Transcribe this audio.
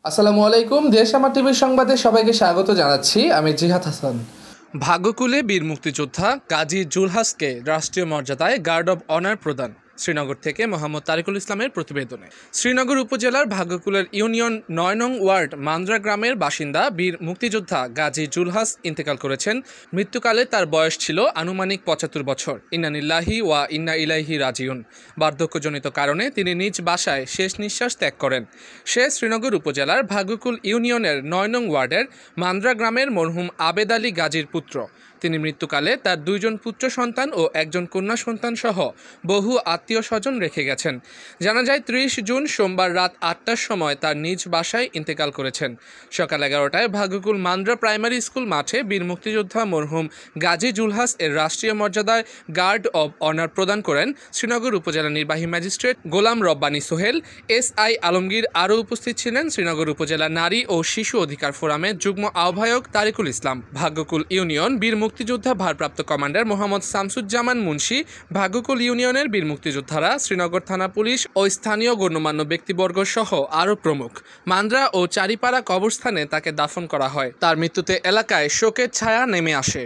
আসসালামু আলাইকুম। দেশ আমার টিভির সংবাদে সবাইকে স্বাগত জানাচ্ছি। আমি জিহাদ হাসান। ভাগ্যকুলে বীর মুক্তিযোদ্ধা গাজী জুলহাসকে রাষ্ট্রীয় মর্যাদায় গার্ড অব অনার প্রদান। শ্রীনগর থেকে মোহাম্মদ তারিকুল ইসলামের প্রতিবেদনে। শ্রীনগর উপজেলার ভাগ্যকুলের ইউনিয়ন ৯ নং ওয়ার্ড মান্দ্রা গ্রামের বাসিন্দা বীর মুক্তিযোদ্ধা গাজী জুলহাস ইন্তেকাল করেছেন। মৃত্যুকালে তার বয়স ছিল আনুমানিক ৭৫ বছর। ইন্নানিল্লাহি ওয়া ইন্না ইলাইহি রাজিউন। বার্ধক্যজনিত কারণে তিনি নিজ বাসায় শেষ নিঃশ্বাস ত্যাগ করেন। সে শ্রীনগর উপজেলার ভাগ্যকুল ইউনিয়নের ৯ নং ওয়ার্ডের মান্দ্রা গ্রামের মরহুম আবেদ আলী গাজীর পুত্র। তিনি মৃত্যুকালে তার ২ জন পুত্র সন্তান ও ১ জন কন্যা সন্তান সহ বহু আত্মীয় স্বজন রেখে গেছেন। জানা যায় ৩০ জুন সোমবার রাত ৮টার সময় তার নিজ বাসায় ইন্তেকাল করেছেন। সকাল ১১টায় ভাগ্যকুল মান্দ্রা প্রাইমারি স্কুল মাঠে বীর মুক্তিযোদ্ধা মরহুম গাজী জুলহাস এর রাষ্ট্রীয় মর্যাদায় গার্ড অব অনার প্রদান করেন শ্রীনগর উপজেলা নির্বাহী ম্যাজিস্ট্রেট গোলাম রব্বানী সোহেল, SI আলমগীর। আরও উপস্থিত ছিলেন শ্রীনগর উপজেলা নারী ও শিশু অধিকার ফোরামের যুগ্ম আহ্বায়ক তারিকুল ইসলাম, ভাগ্যকুল ইউনিয়ন বীর মুক্তিযোদ্ধা ভারপ্রাপ্ত কমান্ডার মোহাম্মদ শামসুজ্জামান মুন্সি, ভাগ্যকুল ইউনিয়নের বীর মুক্তিযোদ্ধারা, শ্রীনগর থানা পুলিশ ও স্থানীয় গণ্যমান্য ব্যক্তিবর্গ সহ আরও প্রমুখ। মান্দ্রা ও চারিপাড়া কবরস্থানে তাকে দাফন করা হয়। তার মৃত্যুতে এলাকায় শোকের ছায়া নেমে আসে।